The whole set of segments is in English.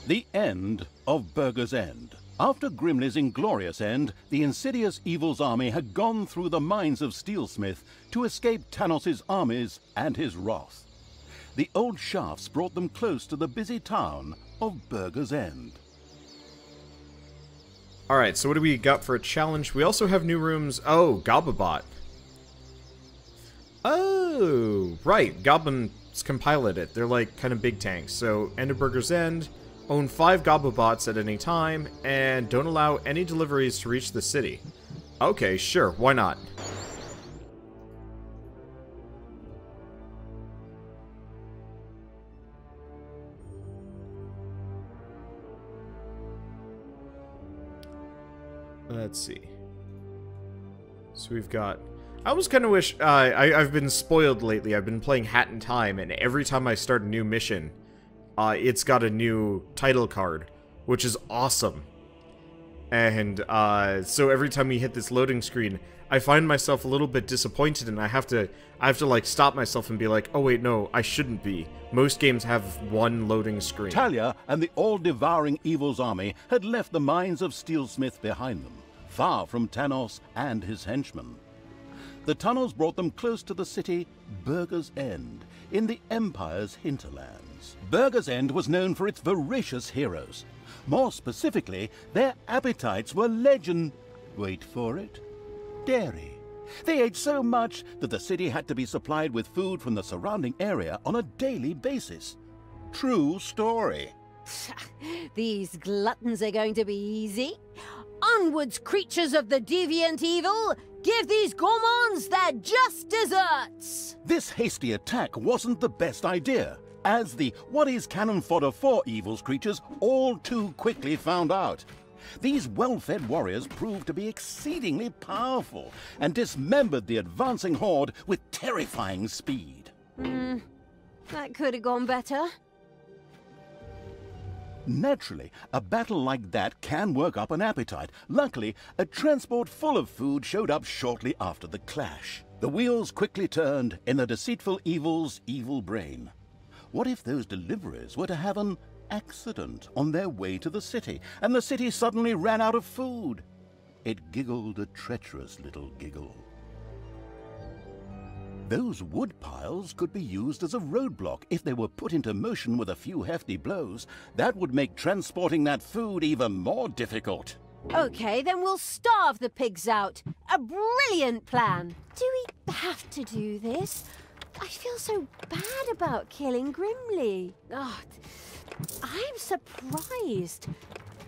The end of Burger's End. After Grimly's inglorious end, the insidious evil's army had gone through the mines of Steelsmith to escape Tanos's armies and his wrath. The old shafts brought them close to the busy town of Burger's End. Alright, so what do we got for a challenge? We also have new rooms. Oh, Gobabot. Oh, right. Goblins can pilot it. They're like kind of big tanks. So, end of Burger's End. Own 5 Goblebots at any time, and don't allow any deliveries to reach the city. Okay, sure, why not? Let's see. So we've got... I always kind of wish... I've been spoiled lately. I've been playing Hat in Time, and every time I start a new mission... it's got a new title card, which is awesome. And so every time we hit this loading screen, I find myself a little bit disappointed, and I have to like stop myself and be like, oh wait, no, I shouldn't be. Most games have one loading screen. Thalya and the all-devouring evil's army had left the mines of Steelsmith behind them, far from Tanos and his henchmen. The tunnels brought them close to the city Burger's End, in the Empire's hinterlands. Burger's End was known for its voracious heroes. More specifically, their appetites were wait for it, dairy. They ate so much that the city had to be supplied with food from the surrounding area on a daily basis. True story. These gluttons are going to be easy. Onwards, creatures of the deviant evil! Give these gourmands their just desserts! This hasty attack wasn't the best idea, as the what is cannon fodder for evil's creatures all too quickly found out. These well-fed warriors proved to be exceedingly powerful and dismembered the advancing horde with terrifying speed. That could have gone better. Naturally, a battle like that can work up an appetite. Luckily, a transport full of food showed up shortly after the clash. The wheels quickly turned in the deceitful evil's evil brain. What if those deliverers were to have an accident on their way to the city, and the city suddenly ran out of food? It giggled a treacherous little giggle. Those wood piles could be used as a roadblock if they were put into motion with a few hefty blows. That would make transporting that food even more difficult. Okay, then we'll starve the pigs out. A brilliant plan. Do we have to do this? I feel so bad about killing Grimly. Oh, I'm surprised.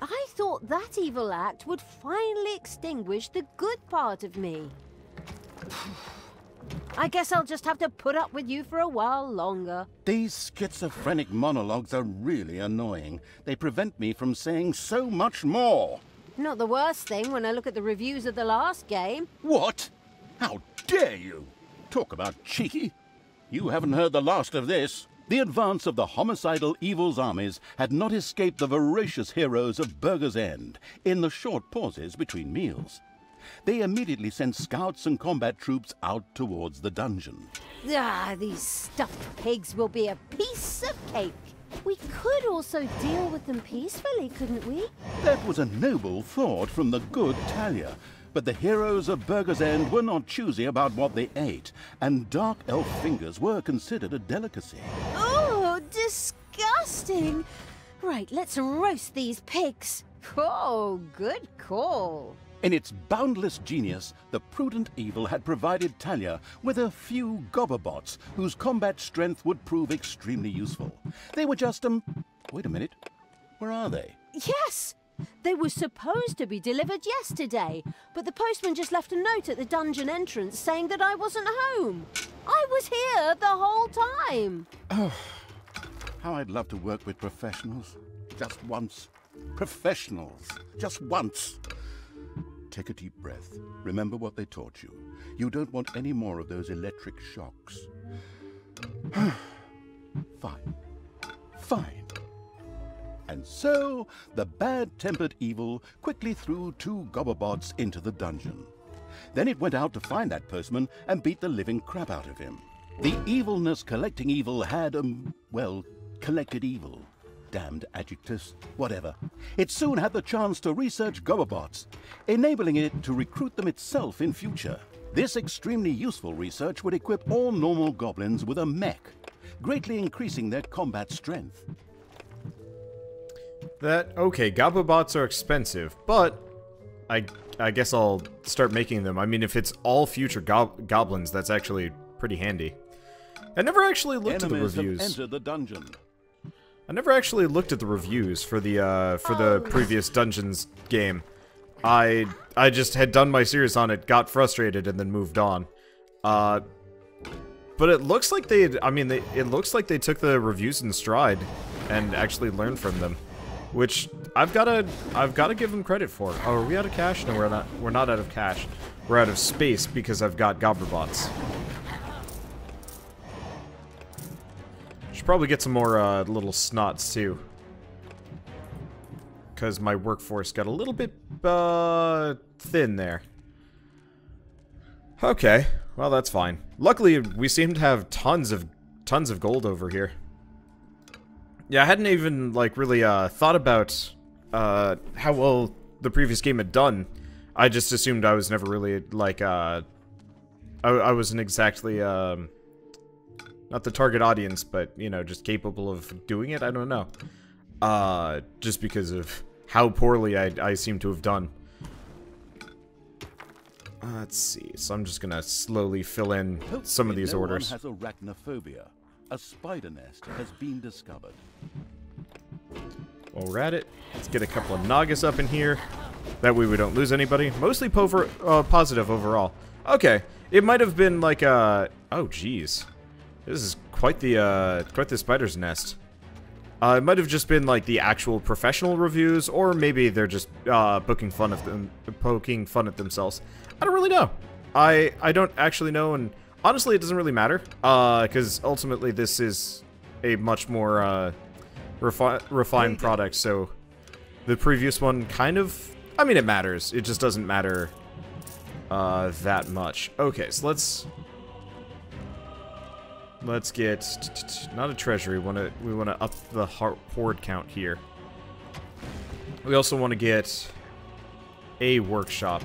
I thought that evil act would finally extinguish the good part of me. I guess I'll just have to put up with you for a while longer. These schizophrenic monologues are really annoying. They prevent me from saying so much more. Not the worst thing when I look at the reviews of the last game. What? How dare you? Talk about cheeky. You haven't heard the last of this. The advance of the homicidal evil's armies had not escaped the voracious heroes of Burger's End in the short pauses between meals. They immediately sent scouts and combat troops out towards the dungeon. These stuffed pigs will be a piece of cake. We could also deal with them peacefully, couldn't we? That was a noble thought from the good Thalya, but the heroes of Burger's End were not choosy about what they ate, and dark elf fingers were considered a delicacy. Oh, disgusting! Right, let's roast these pigs. Oh, good call. In its boundless genius, the prudent evil had provided Thalya with a few Gobberbots whose combat strength would prove extremely useful. They were just, wait a minute, where are they? Yes! They were supposed to be delivered yesterday, but the postman just left a note at the dungeon entrance saying that I wasn't home. I was here the whole time. Oh, how I'd love to work with professionals. Just once. Professionals. Just once. Take a deep breath. Remember what they taught you. You don't want any more of those electric shocks. Fine. Fine. And so, the bad-tempered evil quickly threw 2 Gobberbots into the dungeon. Then it went out to find that postman and beat the living crap out of him. The evilness collecting evil had, well, collected evil. Damned adjectives. Whatever. It soon had the chance to research Wanderbots, enabling it to recruit them itself in future. This extremely useful research would equip all normal goblins with a mech, greatly increasing their combat strength. Okay, Wanderbots are expensive, but I guess I'll start making them. I mean, if it's all future goblins, that's actually pretty handy. I never actually looked at the reviews. Have entered the dungeon. I never actually looked at the reviews for the previous Dungeons game. I just had done my series on it, got frustrated, and then moved on. But it looks like it looks like they took the reviews in stride and actually learned from them, which I've gotta give them credit for. Oh, are we out of cash? No, we're not. We're not out of cash. We're out of space because I've got Wanderbots. Should probably get some more little snots too, because my workforce got a little bit thin there. Okay, well that's fine. Luckily, we seem to have tons of gold over here. Yeah, I hadn't even like really thought about how well the previous game had done. I just assumed I was never really like I wasn't exactly not the target audience, but you know, just capable of doing it. I don't know. Just because of how poorly I seem to have done. Let's see. So I'm just gonna slowly fill in some of these orders. Has arachnophobia. A spider nest has been discovered. While we're at it, let's get a couple of Nagas up in here. That way we don't lose anybody. Mostly positive overall. Okay, it might have been like a... Oh, jeez. This is quite the spider's nest. It might have just been like the actual professional reviews, or maybe they're just poking fun at themselves. I don't really know. I don't actually know, and honestly, it doesn't really matter, because ultimately this is a much more refined product. So the previous one kind of, I mean, it matters. It just doesn't matter that much. Okay, so let's get not a treasury. We wanna up the horde count here. We also want to get a workshop.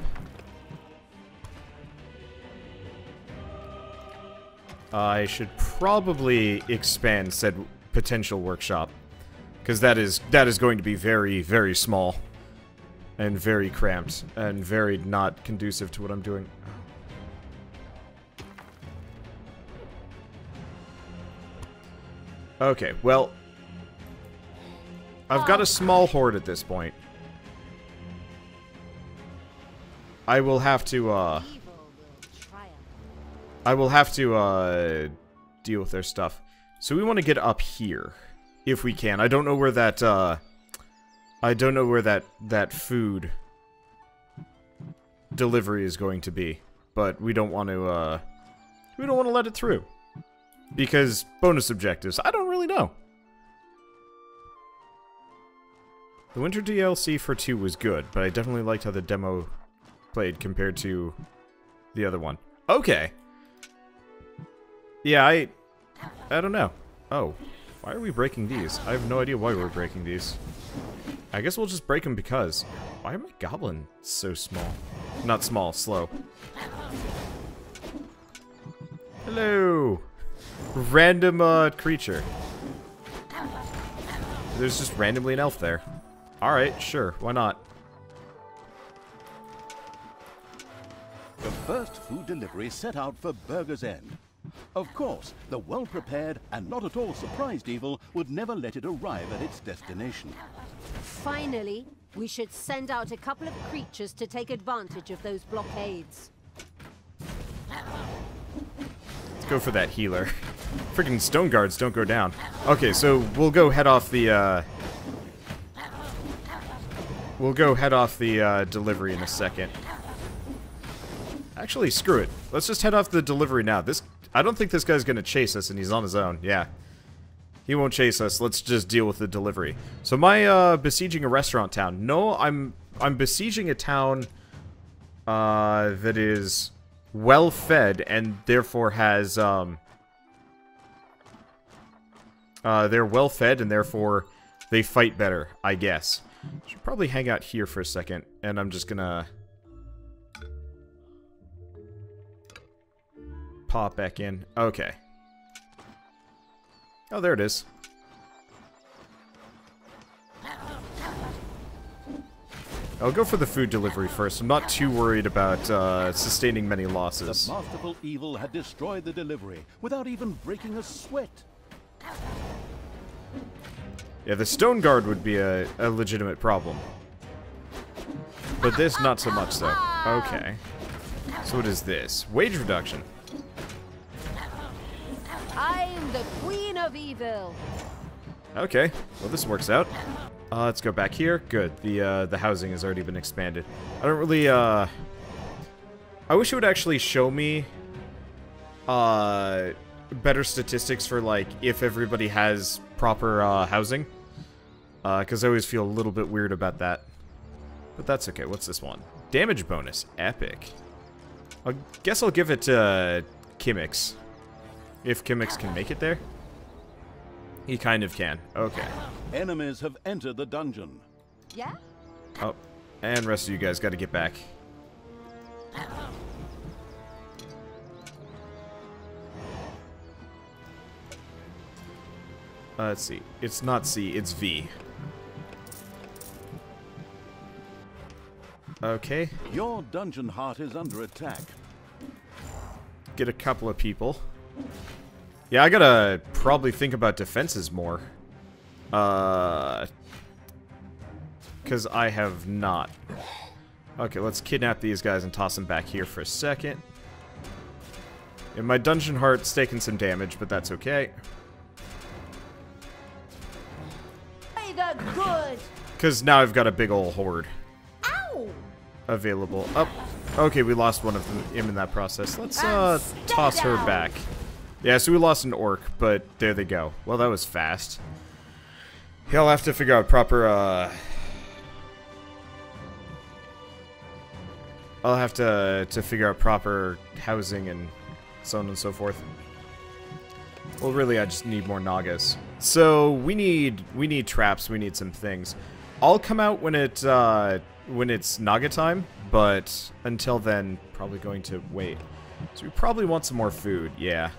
I should probably expand said potential workshop, because that is going to be very, very small and very cramped and very not conducive to what I'm doing. Okay, well, I've got a small horde at this point. I will have to deal with their stuff. So we want to get up here, if we can. I don't know where that, that food delivery is going to be, but we don't want to let it through. Because bonus objectives, I don't really know. The winter DLC for 2 was good, but I definitely liked how the demo played compared to the other one. Okay. Yeah, I don't know. Oh, why are we breaking these? I have no idea why we're breaking these. I guess we'll just break them because... Why are my goblins so small? Not small, slow. Hello! Random, creature. There's just randomly an elf there. Alright, sure, why not? The first food delivery set out for Burger's End. Of course, the well-prepared and not at all surprised evil would never let it arrive at its destination. Finally, we should send out a couple of creatures to take advantage of those blockades. Let's go for that healer. Freaking stone guards don't go down. Okay, so we'll go head off the, delivery in a second. Actually, screw it. Let's just head off the delivery now. I don't think this guy's gonna chase us, and he's on his own. Yeah. He won't chase us. Let's just deal with the delivery. So am I, besieging a restaurant town? No, I'm besieging a town, that is well-fed and therefore has, they're well-fed and therefore They fight better, I guess. Should probably hang out here for a second, and I'm just gonna pop back in. Okay. Oh, there it is. I'll go for the food delivery first. I'm not too worried about sustaining many losses. The masterful evil had destroyed the delivery without even breaking a sweat. Yeah, the stone guard would be a legitimate problem. But this, not so much so. Okay. So what is this? Wage reduction. I'm the queen of evil. Okay, well this works out. Let's go back here. Good. The housing has already been expanded. I don't really, I wish it would actually show me, better statistics for, like, if everybody has proper, housing. Because I always feel a little bit weird about that. But that's okay. What's this one? Damage bonus. Epic. I guess I'll give it to Kimmix. If Kimmix can make it there. He kind of can. Okay. Enemies have entered the dungeon. Yeah? Oh, and rest of you guys got to get back. Let's see. It's not C, it's V. Okay. Your dungeon heart is under attack. Get a couple of people. Yeah, I gotta probably think about defenses more. Because I have not. Okay, let's kidnap these guys and toss them back here for a second. And my dungeon heart's taking some damage, but that's okay. Play the good. Because now I've got a big ol' horde. Ow! Available. Oh, okay, we lost one of them in that process. Let's toss her back. Yeah, so we lost an orc, but there they go. Well, that was fast. Yeah, I'll have to figure out proper, I'll have to figure out proper housing and so on and so forth. Well, really, I just need more Nagas. So, we need traps, we need some things. I'll come out when it's Naga time, but until then, probably going to wait. So we probably want some more food, yeah.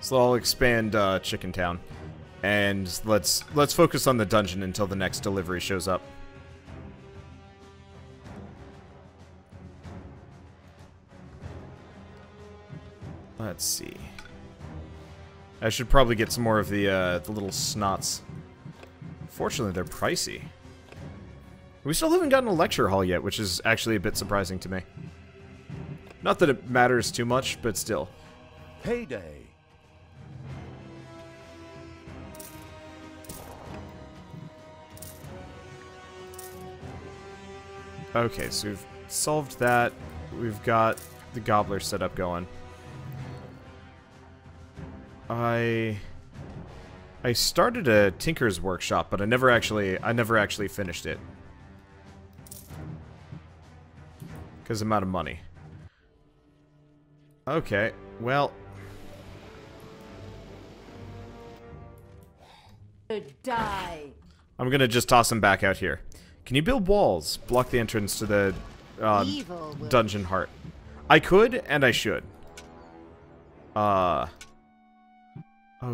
So I'll expand Chicken Town, and let's focus on the dungeon until the next delivery shows up. Let's see. I should probably get some more of the little snots. Fortunately, they're pricey. We still haven't gotten a lecture hall yet, which is actually a bit surprising to me. Not that it matters too much, but still. Payday. Okay, so we've solved that. We've got the gobbler setup going. I started a tinker's workshop, but I never actually finished it. Because I'm out of money. Okay, well. Die. I'm gonna just toss him back out here. Can you build walls? Block the entrance to the dungeon heart. I could, and I should. Oh,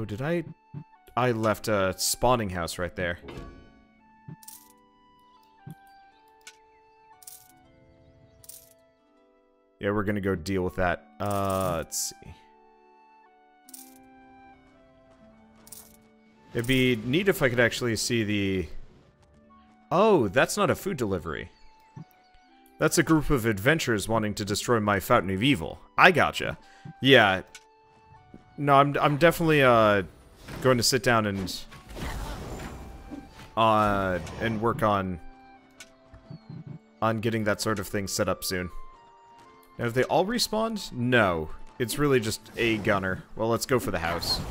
did I left a spawning house right there. Yeah, we're gonna go deal with that. Let's see. It'd be neat if I could actually see the... Oh, that's not a food delivery. That's a group of adventurers wanting to destroy my Fountain of Evil. I gotcha. Yeah. No, I'm definitely going to sit down and work on getting that sort of thing set up soon. Now, have they all respawned? No. It's really just a gunner. Well, let's go for the house.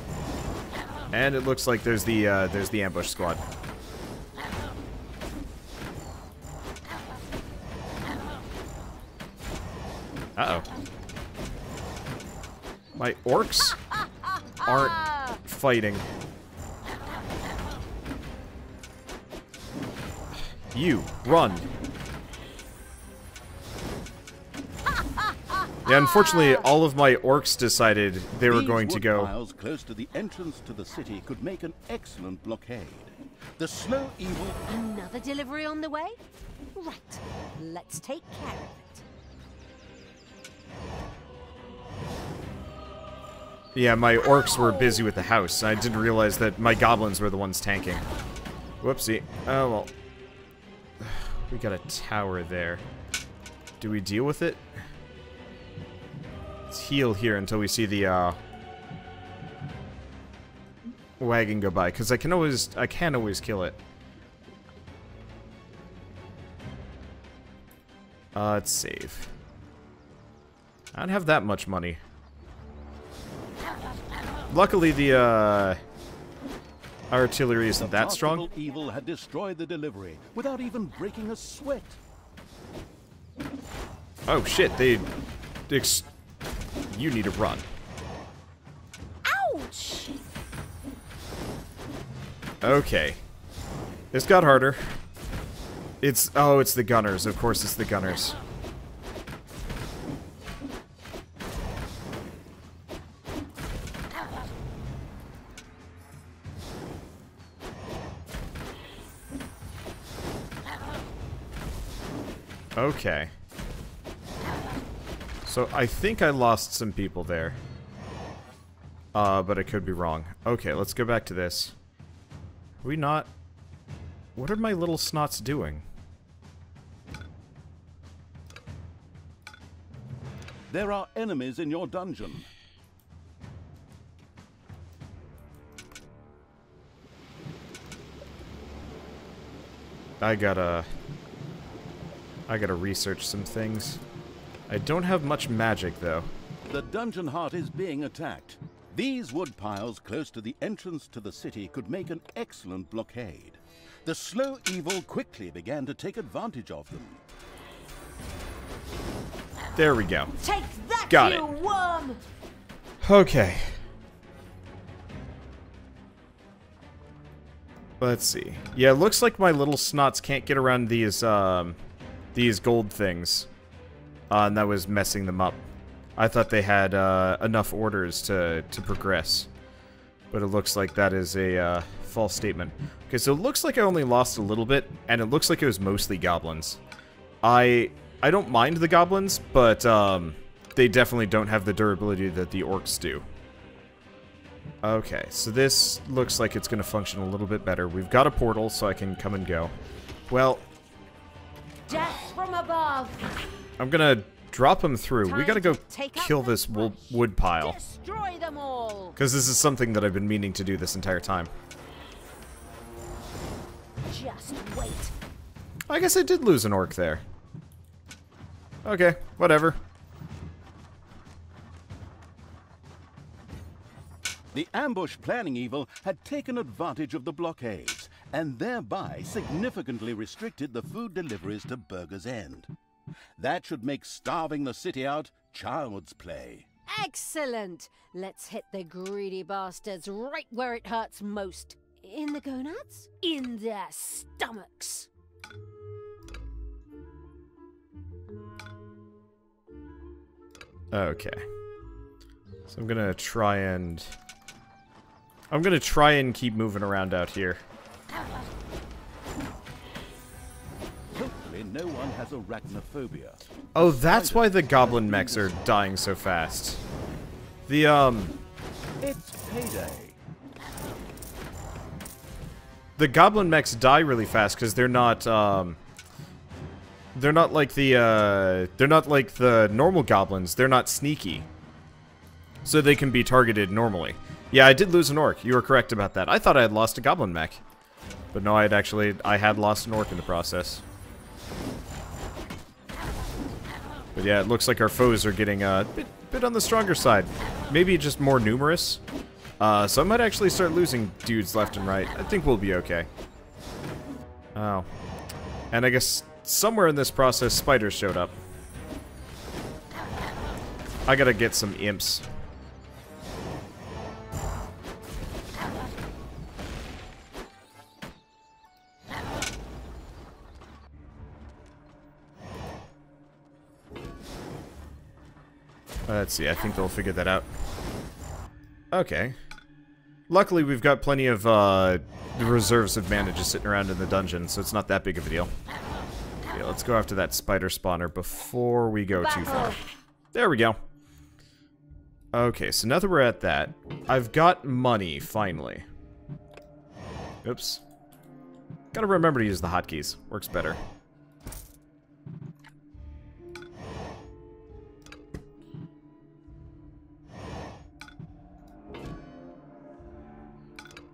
And it looks like there's the ambush squad. Uh-oh. My orcs aren't fighting. You, run. Yeah, unfortunately, all of my orcs decided they were going to go. These wood piles close to the entrance to the city could make an excellent blockade. The slow evil... Another delivery on the way? Right. Let's take care of it. Yeah, my orcs were busy with the house. I didn't realize that my goblins were the ones tanking. Whoopsie. Oh, well. We got a tower there. Do we deal with it? Let's heal here until we see the, wagon go by, because I can always kill it. Let's save. I don't have that much money. Luckily, the, artillery isn't that strong. Evil had destroyed the delivery without even breaking a sweat. Oh shit, you need to run. Ouch! Okay. This got harder. It's the gunners. Of course it's the gunners. Okay. So I think I lost some people there. But I could be wrong. Okay, let's go back to this. Are we not... What are my little snots doing? There are enemies in your dungeon. I gotta research some things. I don't have much magic, though. The dungeon heart is being attacked. These wood piles close to the entrance to the city could make an excellent blockade. The slow evil quickly began to take advantage of them. There we go. Take that, Got you it. worm! Okay. Let's see. Yeah, it looks like my little snots can't get around these gold things. And that was messing them up. I thought they had enough orders to progress. But it looks like that is a false statement. Okay, so it looks like I only lost a little bit, and it looks like it was mostly goblins. I don't mind the goblins, but they definitely don't have the durability that the orcs do. Okay, so this looks like it's going to function a little bit better. We've got a portal, so I can come and go. Well... Death from above! I'm going to drop him through. We got to go Take up kill the this brush. wood pile. Destroy them all! Because this is something that I've been meaning to do this entire time. Just wait. I guess I did lose an orc there. Okay, whatever. The ambush planning evil had taken advantage of the blockades, and thereby significantly restricted the food deliveries to Burger's End. That should make starving the city out child's play. Excellent! Let's hit the greedy bastards right where it hurts most. In the gonads? In their stomachs. Okay. So I'm gonna try and keep moving around out here. Hopefully no one has arachnophobia. Oh, that's why the goblin mechs are dying so fast. It's payday. The goblin mechs die really fast because they're not like the normal goblins. They're not sneaky. So they can be targeted normally. Yeah, I did lose an orc. You were correct about that. I thought I had lost a goblin mech. But no, I had lost an orc in the process. But yeah, it looks like our foes are getting a bit on the stronger side. Maybe just more numerous. So I might actually start losing dudes left and right. I think we'll be okay. Oh. And I guess somewhere in this process, spiders showed up. I gotta get some imps. Let's see, I think they'll figure that out. Okay. Luckily, we've got plenty of reserves of mana just sitting around in the dungeon, so it's not that big of a deal. Okay, let's go after that spider spawner before we go too far. There we go. Okay, so now that we're at that, I've got money, finally. Oops. Gotta remember to use the hotkeys. Works better.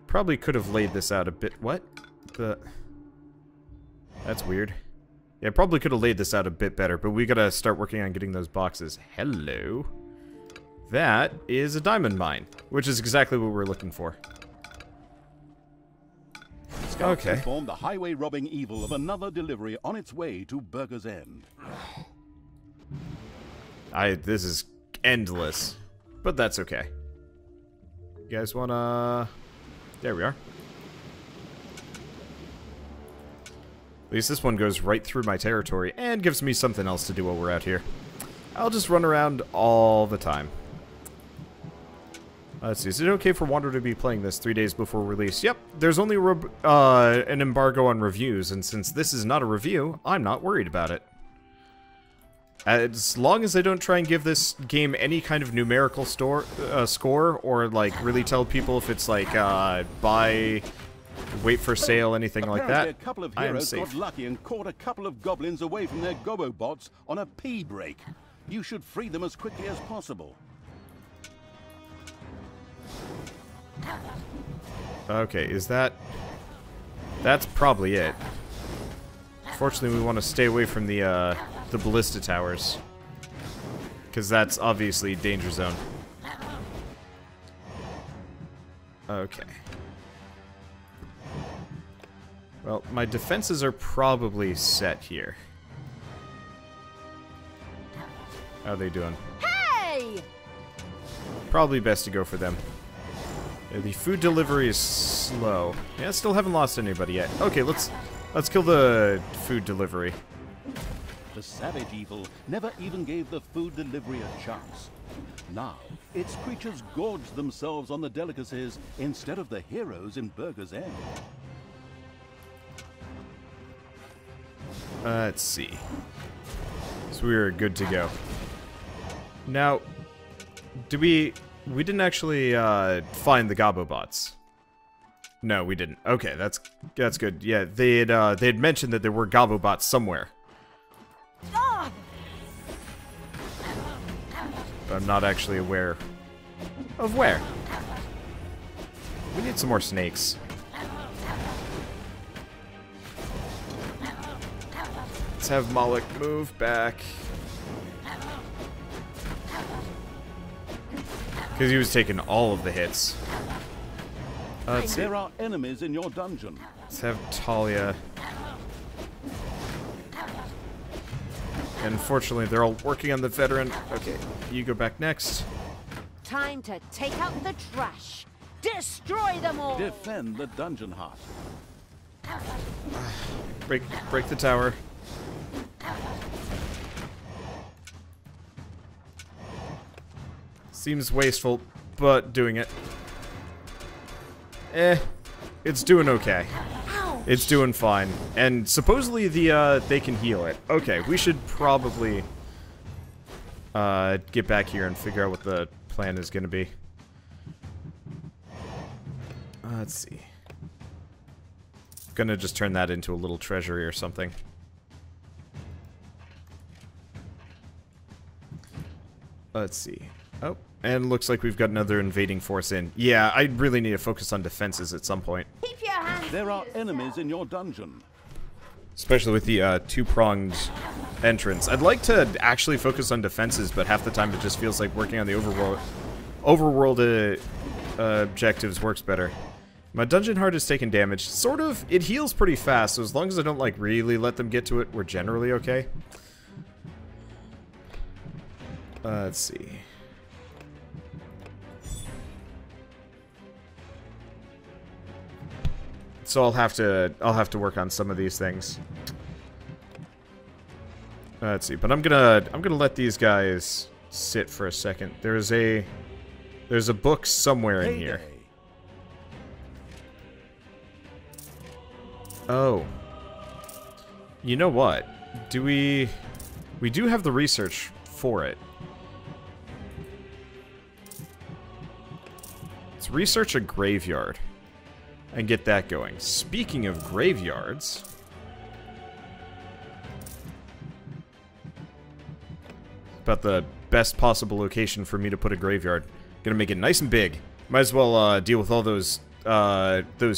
Probably could have laid this out a bit. What? That's weird. Yeah, probably could have laid this out a bit better, but we gotta start working on getting those boxes. Hello. That is a diamond mine, which is exactly what we're looking for. Scouts informed the highway robbing evil of another delivery on its way to Burger's End. This is endless, but that's okay. You guys wanna... There we are. At least this one goes right through my territory and gives me something else to do while we're out here. I'll just run around all the time. Let's see, is it okay for Wander to be playing this 3 days before release? Yep, there's only an embargo on reviews, and since this is not a review, I'm not worried about it. As long as I don't try and give this game any kind of numerical score, or like really tell people if it's like buy, wait for sale, anything like that, a couple of I am heroes safe. got lucky and caught a couple of goblins away from their Wanderbots on a pea break. You should free them as quickly as possible. Okay, is that... That's probably it. Fortunately, we want to stay away from the ballista towers, because that's obviously danger zone. Okay. Well, my defenses are probably set here. How are they doing? Hey! Probably best to go for them. Yeah, the food delivery is slow. Yeah, still haven't lost anybody yet. Okay, let's kill the food delivery. The savage evil never even gave the food delivery a chance. Now, its creatures gorge themselves on the delicacies instead of the heroes in Burger's End. Let's see. So we're good to go. Now, we didn't actually find the Wanderbots. No, we didn't. Okay, that's good. Yeah, they had mentioned that there were Wanderbots somewhere. But I'm not actually aware of where. We need some more snakes. Let's have Moloch move back. Because he was taking all of the hits. Let's see. There are enemies in your dungeon. Let's have Thalya. Unfortunately, they're all working on the veteran. Okay, you go back next. Time to take out the trash. Destroy them all. Defend the dungeon heart. Break the tower. Seems wasteful, but doing it. It's doing okay. It's doing fine. And supposedly they can heal it. Okay, we should probably get back here and figure out what the plan is going to be. Let's see. Gonna just turn that into a little treasury or something. Let's see. Oh, and looks like we've got another invading force in. Yeah, I really need to focus on defenses at some point. Keep your hands There to are yourself. enemies in your dungeon. Especially with the two-pronged entrance. I'd like to actually focus on defenses, but half the time it just feels like working on the overworld objectives works better. My dungeon heart has taken damage. Sort of. It heals pretty fast, so as long as I don't, like, really let them get to it, we're generally okay. Let's see. So I'll have to work on some of these things. Let's see, but I'm gonna let these guys sit for a second. There's a book somewhere in here. Oh. You know what? We do have the research for it. Let's research a graveyard and get that going. Speaking of graveyards, about the best possible location for me to put a graveyard. Gonna make it nice and big. Might as well deal with all those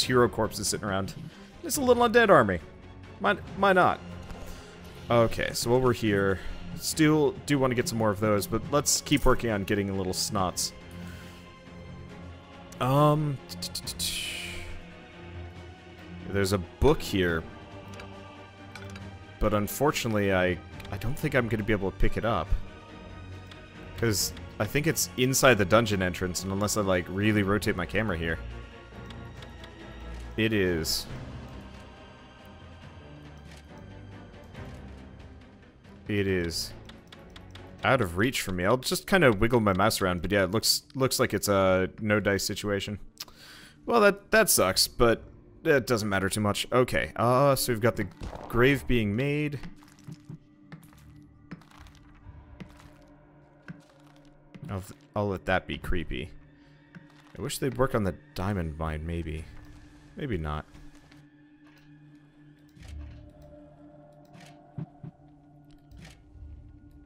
hero corpses sitting around. It's a little undead army. Why not? Okay, so while we're here, still do want to get some more of those, but let's keep working on getting a little snots. There's a book here, but unfortunately I don't think I'm going to be able to pick it up. Because I think it's inside the dungeon entrance, and unless I, like, really rotate my camera here. It is. It is out of reach for me. I'll just kind of wiggle my mouse around, but yeah, it looks like it's a no dice situation. Well, that sucks, but it doesn't matter too much. Okay, so we've got the grave being made. I'll let that be creepy. I wish they'd work on the diamond mine, maybe. Maybe not.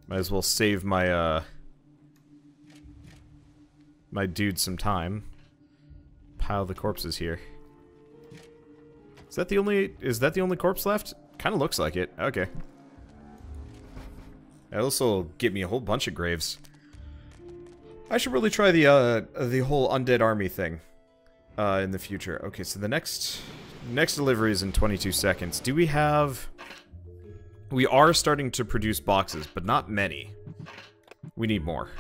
Might as well save my, my dude some time. Pile the corpses here. Is that the only corpse left? Kinda looks like it. Okay. That'll also get me a whole bunch of graves. I should really try the whole undead army thing in the future. Okay, so the next delivery is in 22 seconds. Do we have... We are starting to produce boxes, but not many. We need more.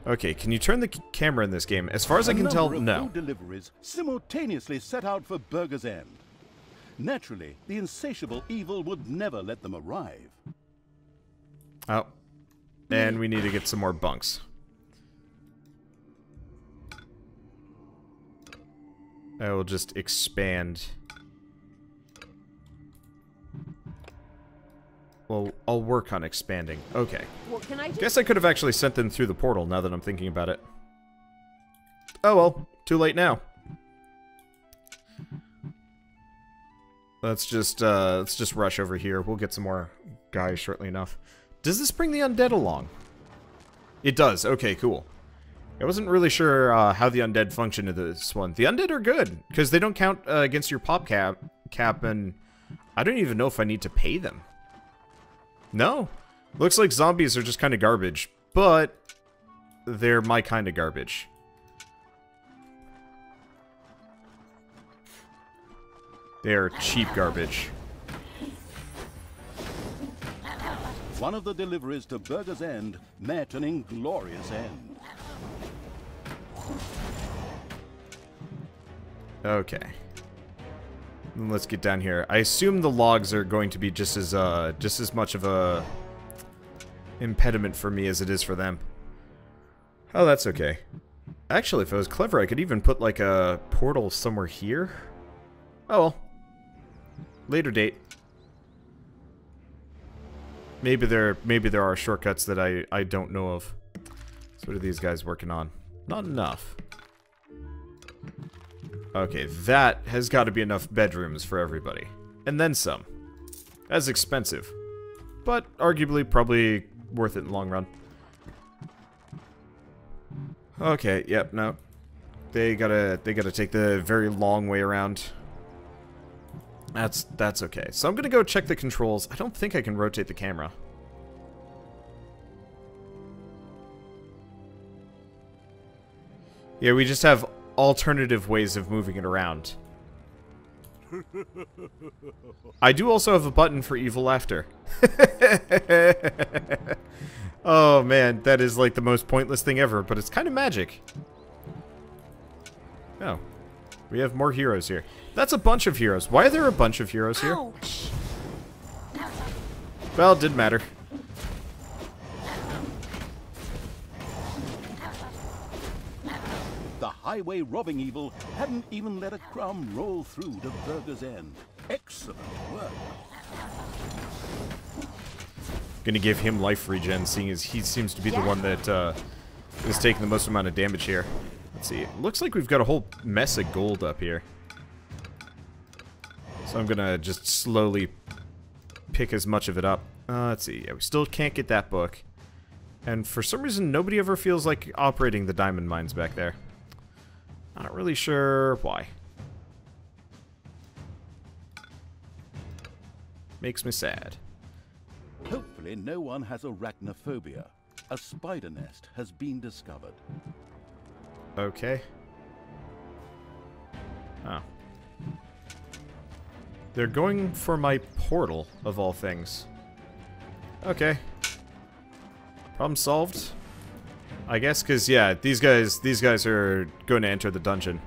Okay, can you turn the camera in this game? As far as I can tell, no. Food deliveries simultaneously set out for Burger's End. Naturally, the insatiable evil would never let them arrive. Oh. And we need to get some more bunks. I will just expand. Well, I'll work on expanding. Okay. What can I do? Guess I could have actually sent them through the portal now that I'm thinking about it. Oh well, too late now. Let's just rush over here. We'll get some more guys shortly enough. Does this bring the undead along? It does. Okay, cool. I wasn't really sure how the undead function in this one. The undead are good, because they don't count against your pop cap, and I don't even know if I need to pay them. No. Looks like zombies are just kind of garbage, but they're my kind of garbage. They are cheap garbage. One of the deliveries to Burger's End met an inglorious end. Okay. Let's get down here. I assume the logs are going to be just as much of a impediment for me as it is for them. Oh, that's okay. Actually, if I was clever, I could even put like a portal somewhere here. Oh well. Later date. Maybe there are shortcuts that I don't know of. So what are these guys working on? Not enough. Okay, that has got to be enough bedrooms for everybody. And then some. That's expensive. But arguably probably worth it in the long run. Okay, yep, no. They gotta take the very long way around. That's okay. So I'm gonna go check the controls. I don't think I can rotate the camera. Yeah, we just have alternative ways of moving it around. I do also have a button for evil laughter. Oh man, that is like the most pointless thing ever, but it's kind of magic. Oh. We have more heroes here. That's a bunch of heroes. Why are there a bunch of heroes here? Ouch. Well, it didn't matter. The highway robbing evil hadn't even let a crumb roll through to Burger's End. Excellent work. Gonna give him life regen, seeing as he seems to be the one that is taking the most amount of damage here. Let's see. Looks like we've got a whole mess of gold up here. So I'm gonna just slowly pick as much of it up. Let's see. Yeah, we still can't get that book. And for some reason, nobody ever feels like operating the diamond mines back there. Not really sure why. Makes me sad. Hopefully no one has arachnophobia. A spider nest has been discovered. Okay. Oh. They're going for my portal, of all things. Okay. Problem solved. I guess, because, yeah, these guys are going to enter the dungeon.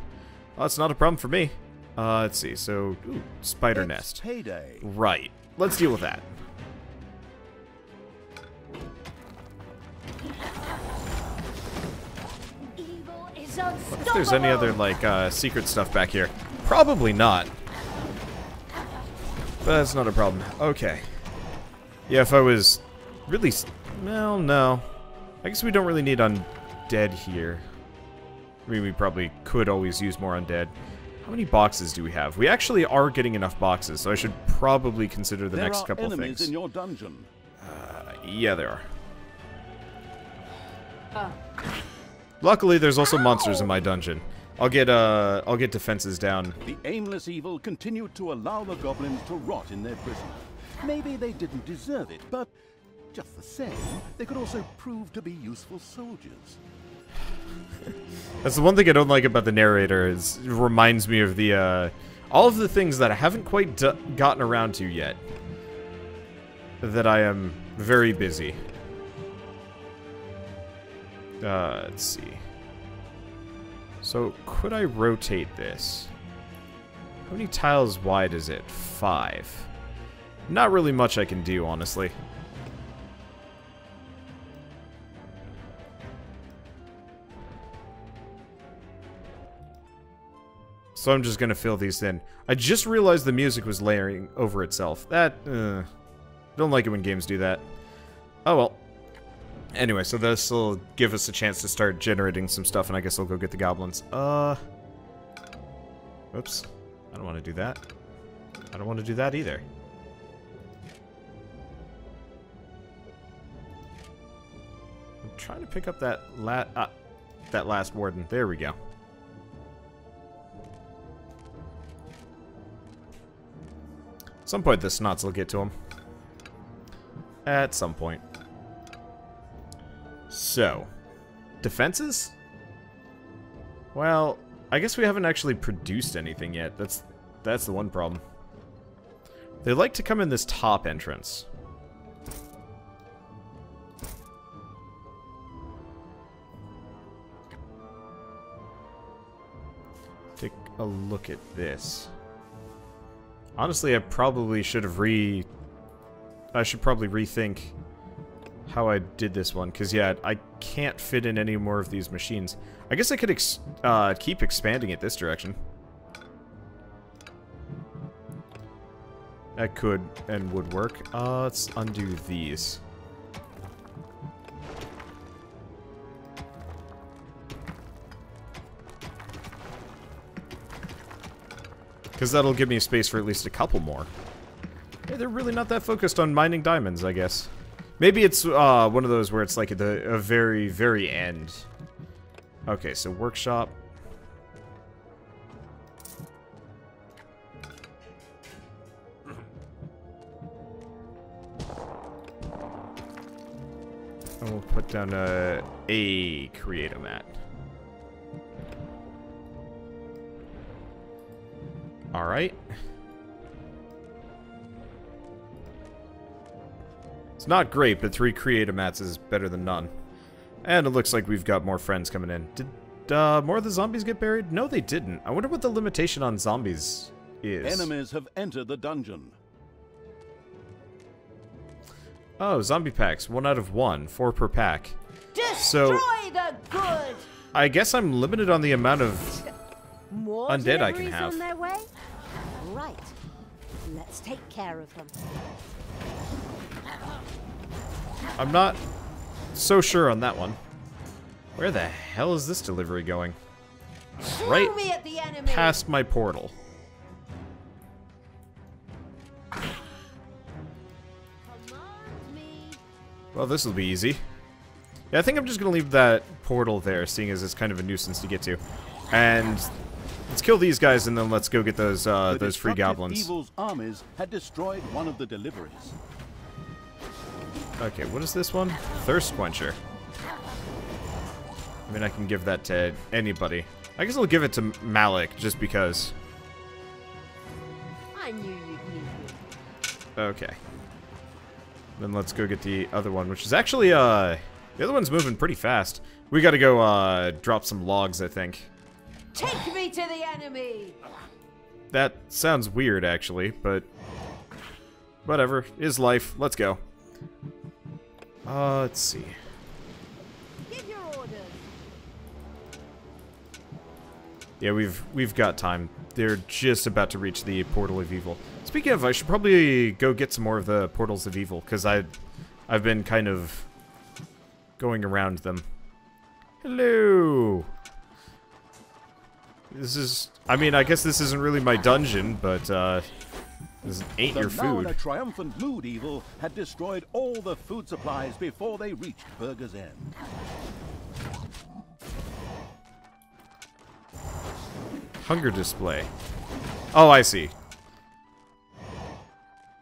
Well, that's not a problem for me. Let's see, so, ooh, spider nest. Payday. Right. Let's deal with that. Evil is What if there's any other, like, secret stuff back here? Probably not. But that's not a problem. Okay. Yeah, if I was really... Well, no. I guess we don't really need undead here. I mean, we probably could always use more undead. How many boxes do we have? We actually are getting enough boxes, so I should probably consider the next couple There are enemies things. in your dungeon. Yeah, there are. Luckily, there's also monsters in my dungeon. I'll get defenses down. The aimless evil continued to allow the goblins to rot in their prison. Maybe they didn't deserve it, but just the same, they could also prove to be useful soldiers. That's the one thing I don't like about the narrator, is it reminds me of the, all of the things that I haven't quite gotten around to yet. That I am very busy. Let's see. So, could I rotate this? How many tiles wide is it? 5. Not really much I can do, honestly. So I'm just gonna fill these in. I just realized the music was layering over itself. That, don't like it when games do that. Oh well. Anyway, so this will give us a chance to start generating some stuff, and I guess I'll go get the goblins. Oops. I don't want to do that. I don't want to do that either. I'm trying to pick up that last warden. There we go. At some point, the snots will get to him. At some point. So, defenses? Well, I guess we haven't actually produced anything yet. That's the one problem. They like to come in this top entrance. Take a look at this. Honestly, I probably should have I should probably rethink how I did this one, because yeah, I can't fit in any more of these machines. I guess I could keep expanding it this direction. That could and would work. Let's undo these. Because that'll give me a space for at least a couple more. Hey, they're really not that focused on mining diamonds, I guess. Maybe it's one of those where it's like at a very, very end. Okay, so workshop. And we'll put down a create-a-mat. Alright. It's not great, but 3 create-a-mats is better than none. And it looks like we've got more friends coming in. more of the zombies get buried? No, they didn't. I wonder what the limitation on zombies is. Enemies have entered the dungeon. Oh, zombie packs. 1 out of 1. 4 per pack. Destroy the good! I guess I'm limited on the amount of More undead I can deliveries have. on their way? Right. Let's take care of them. I'm not so sure on that one. Where the hell is this delivery going? Right Throw me at the enemy. past my portal. Command me. Well, this will be easy. Yeah, I think I'm just gonna leave that portal there, seeing as it's kind of a nuisance to get to. And let's kill these guys, and then let's go get those free goblins. Evil's armies had destroyed one of the deliveries. Okay, what is this one? Thirst quencher. I mean, I can give that to anybody. I guess I'll give it to Malik, just because. I knew you'd need me. Okay. Then let's go get the other one, which is actually, the other one's moving pretty fast. We gotta go, drop some logs, I think. Take me to the enemy! That sounds weird, actually, but whatever. Is life. Let's go. Let's see. Give your orders. Yeah, we've got time. They're just about to reach the Portal of Evil. Speaking of, I should probably go get some more of the Portals of Evil, because I've been kind of going around them. Hello! This is... I mean, I guess this isn't really my dungeon, but, this ain't your Now in food. a triumphant mood, Evil had destroyed all the food supplies before they reached Burger's End. Hunger display. Oh, I see.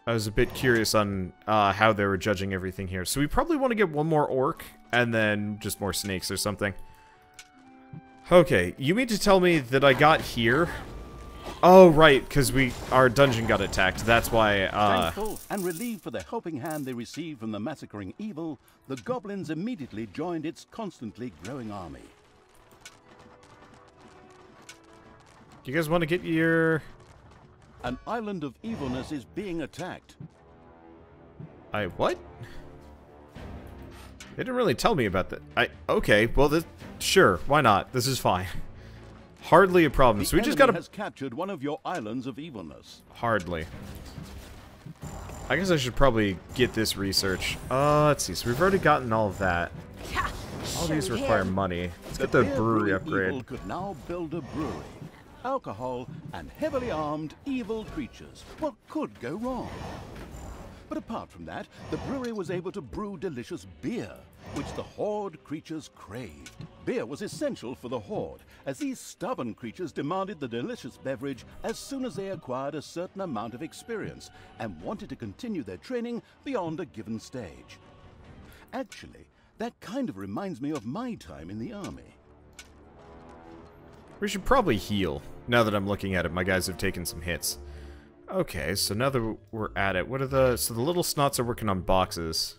I was a bit curious on how they were judging everything here. So we probably want to get one more orc, and then just more snakes or something. Okay, you mean to tell me that I got here? Oh, right, because our dungeon got attacked. That's why, Thankful and relieved for the helping hand they received from the massacring Evil, the goblins immediately joined its constantly growing army. Do you guys want to get your... An island of evilness is being attacked. What? They didn't really tell me about that. Okay, well, sure, why not? This is fine. Hardly a problem. So we just gotta... has captured one of your islands of evilness. Hardly. I guess I should probably get this research. Let's see. So we've already gotten all of that. All these require money. Let's get the brewery upgrade. Evil could now build a brewery. Alcohol and heavily armed evil creatures. What could go wrong? But apart from that, the brewery was able to brew delicious beer, which the Horde creatures craved. Beer was essential for the Horde, as these stubborn creatures demanded the delicious beverage as soon as they acquired a certain amount of experience, and wanted to continue their training beyond a given stage. Actually, that kind of reminds me of my time in the army. We should probably heal. Now that I'm looking at it, my guys have taken some hits. Okay, so now that we're at it, what are the... So the little snots are working on boxes.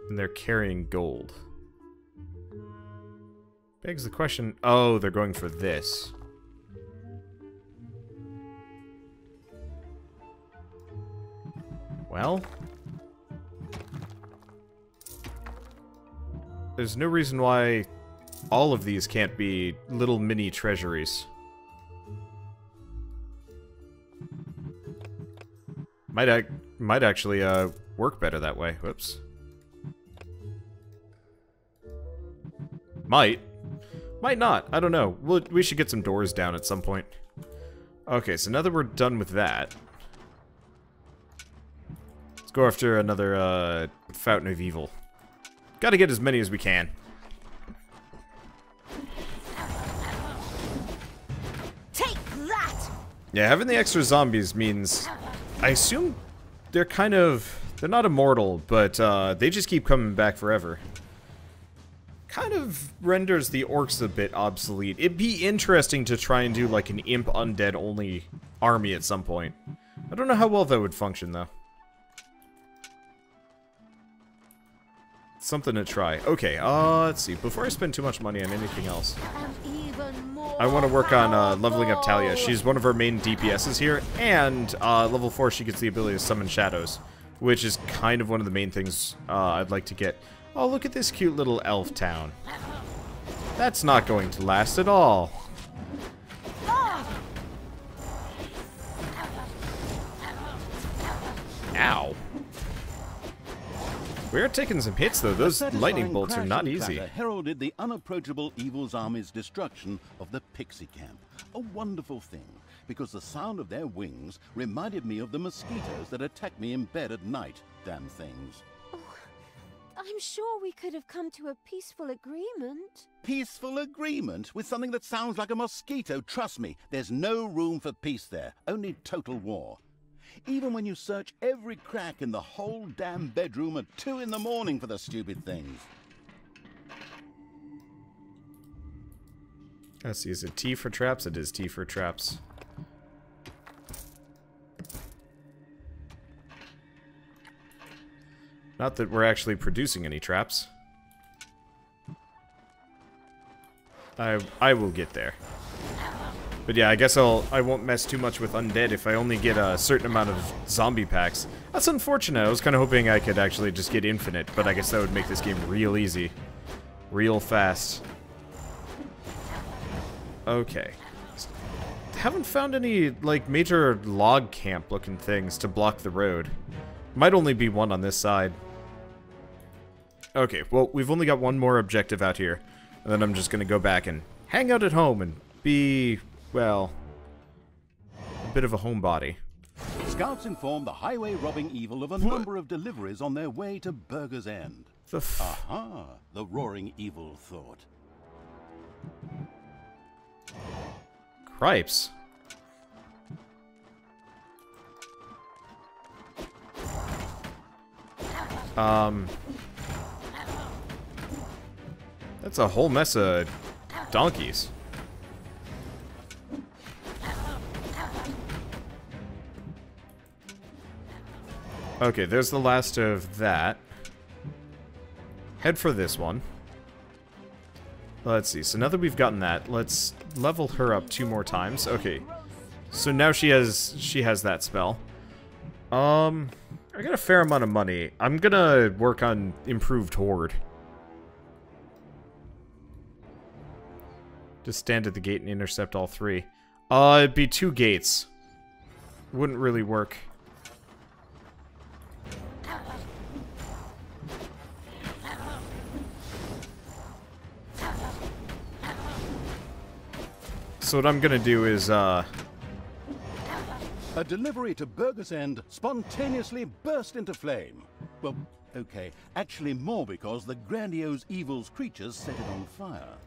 And they're carrying gold. Begs the question... Oh, they're going for this. Well... There's no reason why all of these can't be little mini treasuries. Might actually work better that way. Whoops. Might not. I don't know. We should get some doors down at some point. Okay, so now that we're done with that, let's go after another Fountain of Evil. Gotta get as many as we can. Take that! Yeah, having the extra zombies means... I assume they're kind of... They're not immortal, but they just keep coming back forever. Kind of renders the orcs a bit obsolete. It'd be interesting to try and do like an imp undead only army at some point. I don't know how well that would function though. something to try. Okay, let's see. Before I spend too much money on anything else, I want to work on leveling up Thalya. She's one of our main DPSs here, and level 4 she gets the ability to summon shadows, which is kind of one of the main things I'd like to get. Oh, look at this cute little elf town. That's not going to last at all. Ow. We're taking some hits, though. Those lightning bolts are not easy. Heralded the unapproachable evil's army's destruction of the pixie camp. A wonderful thing, because the sound of their wings reminded me of the mosquitoes that attack me in bed at night. Damn things. Oh, I'm sure we could have come to a peaceful agreement. Peaceful agreement with something that sounds like a mosquito? Trust me, there's no room for peace there. Only total war. Even when you search every crack in the whole damn bedroom at 2 in the morning for the stupid things. Let's see, is it T for traps? It is T for traps. Not that we're actually producing any traps. I will get there. But yeah, I guess I won't mess too much with undead if I only get a certain amount of zombie packs. That's unfortunate. I was kind of hoping I could actually just get infinite, but I guess that would make this game real easy. Real fast. Okay. Haven't found any, like, major log camp looking things to block the road. Might only be one on this side. Okay, well, we've only got one more objective out here. And then I'm just gonna go back and hang out at home and be... well, a bit of a homebody. Scouts inform the highway robbing evil of a number of deliveries on their way to Burger's End. Aha, the roaring evil thought. Cripes. That's a whole mess of donkeys. Okay, there's the last of that. Head for this one. Let's see, so now that we've gotten that, let's level her up 2 more times. Okay, so now she has that spell. I got a fair amount of money. I'm gonna work on improved horde. Just stand at the gate and intercept all 3. It'd be 2 gates. Wouldn't really work. So what I'm gonna do is, A delivery to Burger's End spontaneously burst into flame. Well, okay, actually more because the grandiose evil's creatures set it on fire.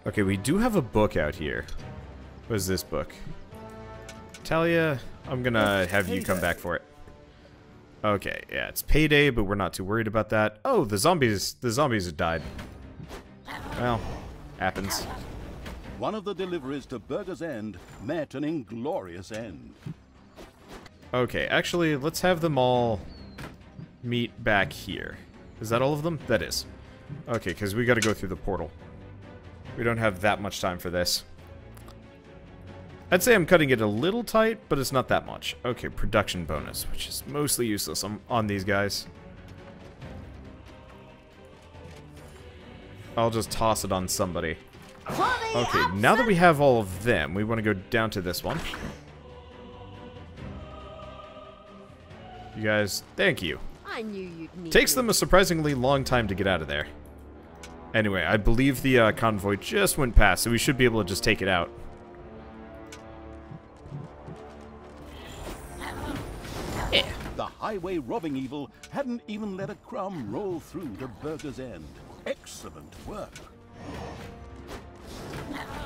okay, we do have a book out here. What is this book? Thalya, I'm gonna have you come back for it. Okay, yeah, it's payday, but we're not too worried about that. Oh, the zombies have died. Well, happens. One of the deliveries to Burger's End met an inglorious end. Okay, actually, let's have them all meet back here. Is that all of them? That is. Okay, because we gotta go through the portal. We don't have that much time for this. I'd say I'm cutting it a little tight, but it's not that much. Okay, production bonus, which is mostly useless on these guys. I'll just toss it on somebody. Okay, now that we have all of them, we want to go down to this one. You guys, thank you. I knew you'd need Takes them a surprisingly long time to get out of there. Anyway, I believe the convoy just went past, so we should be able to just take it out. Yeah. The highway robbing evil hadn't even let a crumb roll through to Burger's End. Excellent work.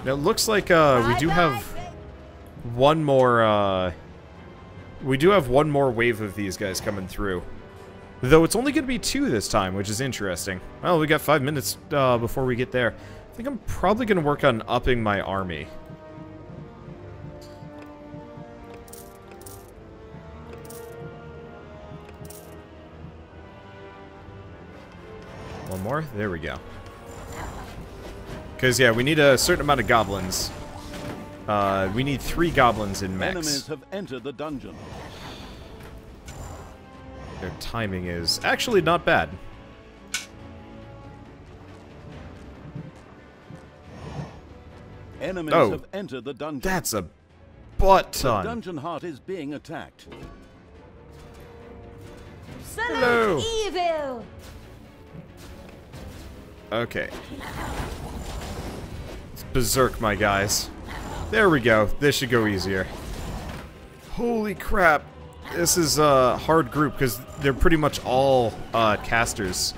Now, it looks like we do have one more wave of these guys coming through. Though it's only going to be 2 this time, which is interesting. Well, we got 5 minutes before we get there. I think I'm probably going to work on upping my army. One more. There we go. Because, yeah, we need a certain amount of goblins. We need 3 goblins in mechs. Enemies have entered the dungeon. Their timing is actually not bad. Enemies have entered the dungeon. That's a butt The ton. dungeon heart is being attacked. Hello. Evil! Okay. It's berserk, my guys. There we go. This should go easier. Holy crap. This is a hard group because they're pretty much all casters.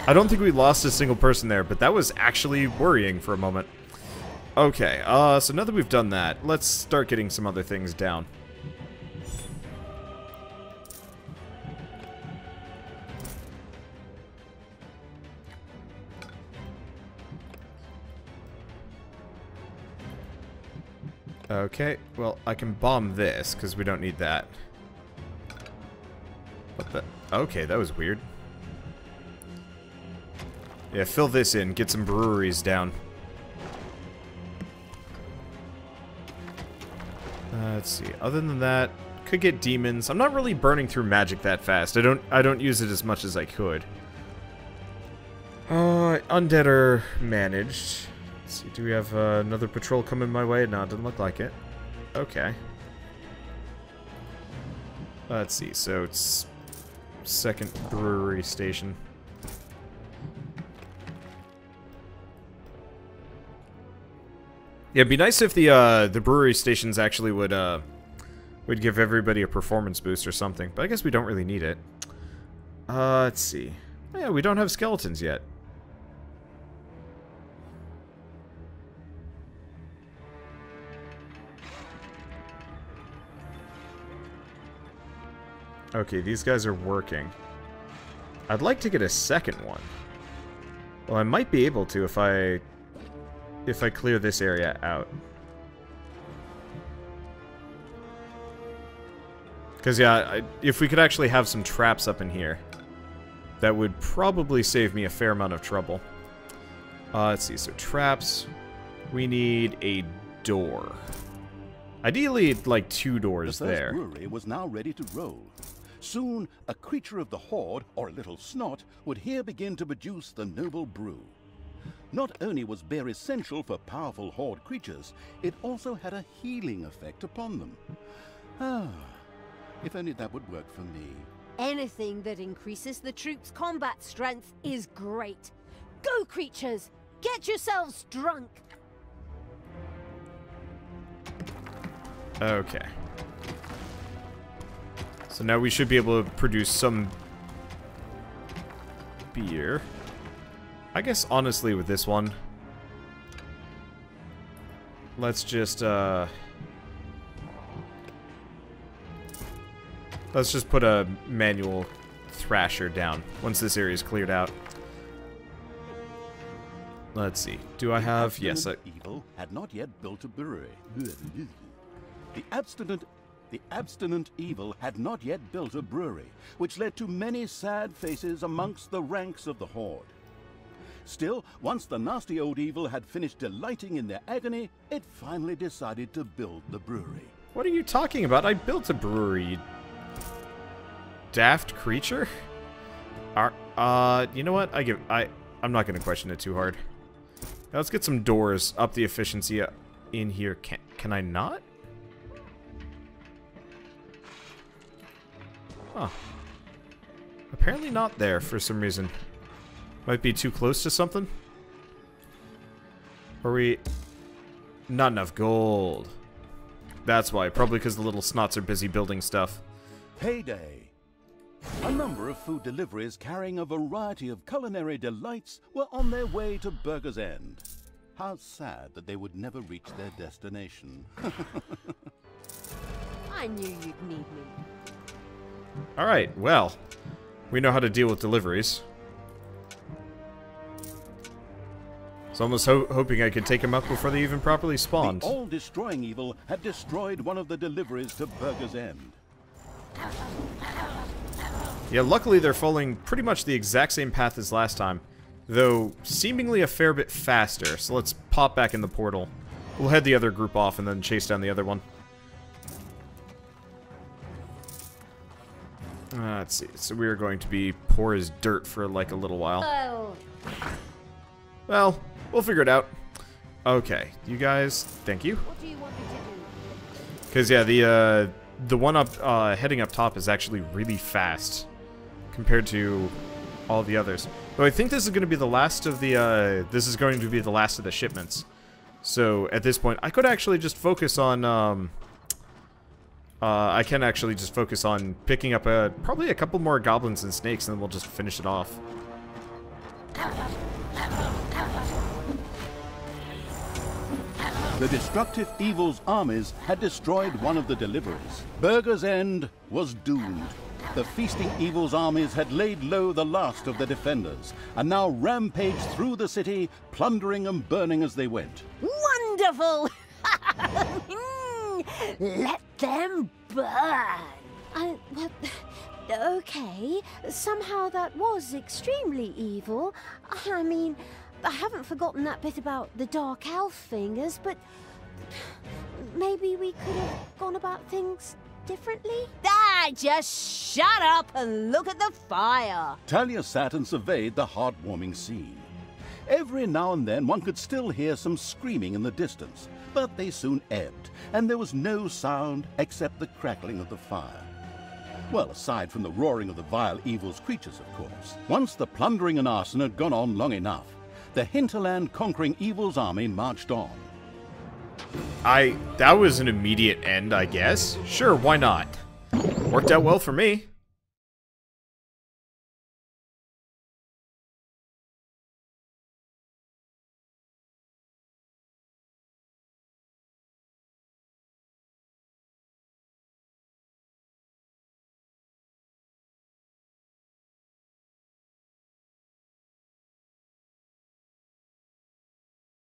I don't think we lost a single person there, but that was actually worrying for a moment. Okay, so now that we've done that, let's start getting some other things down. Okay, well, I can bomb this, because we don't need that. What the? Okay, that was weird. Yeah, fill this in, get some breweries down. Let's see, other than that, could get demons. I'm not really burning through magic that fast. I don't use it as much as I could. Undead are managed. Let's see, do we have another patrol coming my way? No, it doesn't look like it. Okay. Let's see, so it's second brewery station. Yeah, it'd be nice if the brewery stations actually would give everybody a performance boost or something, but I guess we don't really need it. Let's see. Oh, yeah, we don't have skeletons yet. Okay, these guys are working. I'd like to get a second one. Well, I might be able to if I clear this area out. Because, yeah, if we could actually have some traps up in here, that would probably save me a fair amount of trouble. Let's see, so traps. We need a door. Ideally, like 2 doors there. The first brewery was now ready to roll. Soon, a creature of the horde, or a little snot, would here begin to produce the noble brew. Not only was beer essential for powerful horde creatures, it also had a healing effect upon them. Ah, if only that would work for me. Anything that increases the troops' combat strength is great. Go, creatures! Get yourselves drunk! Okay. So now we should be able to produce some beer. I guess, honestly, with this one, let's just put a manual thrasher down once this area is cleared out. Let's see. Do I have... Yes, Evil had not yet built a brewery. The abstinent evil had not yet built a brewery, which led to many sad faces amongst the ranks of the horde. Still, once the nasty old evil had finished delighting in their agony, it finally decided to build the brewery. What are you talking about? I built a brewery, you daft creature. You know what? I'm not gonna question it too hard. Now let's get some doors, up the efficiency in here. Can I not? Huh. Apparently not there for some reason. Might be too close to something? Are we... Not enough gold. That's why. Probably because the little snots are busy building stuff. Payday! A number of food deliveries carrying a variety of culinary delights were on their way to Burger's End. How sad that they would never reach their destination. I knew you'd need me. Alright, well. We know how to deal with deliveries. So almost hoping I could take them out before they even properly spawned. The all-destroying evil had destroyed one of the deliveries to Burger's End. Yeah, luckily they're following pretty much the exact same path as last time. though seemingly a fair bit faster. So let's pop back in the portal. We'll head the other group off and then chase down the other one. Let's see. So we are going to be poor as dirt for like a little while. Oh. Well, we'll figure it out. Okay, you guys, thank you. What do you want me to do? Because yeah, the one up heading up top is actually really fast compared to all the others. Though I think this is going to be the last of the shipments. So at this point, I could actually just focus on I can actually just focus on picking up probably a couple more goblins and snakes, and then we'll just finish it off. The destructive evil's armies had destroyed one of the deliverers. Burger's End was doomed. The feasting evil's armies had laid low the last of the defenders, and now rampaged through the city, plundering and burning as they went. Wonderful! Let them burn! Well, okay, somehow that was extremely evil. I mean, I haven't forgotten that bit about the dark elf fingers, but maybe we could have gone about things differently? Just shut up and look at the fire! Thalya sat and surveyed the heartwarming scene. Every now and then one could still hear some screaming in the distance, but they soon ebbed, and there was no sound except the crackling of the fire. Well, aside from the roaring of the vile evil's creatures, of course. Once the plundering and arson had gone on long enough, the hinterland conquering evil's army marched on. That was an immediate end, I guess. Sure, why not? Worked out well for me.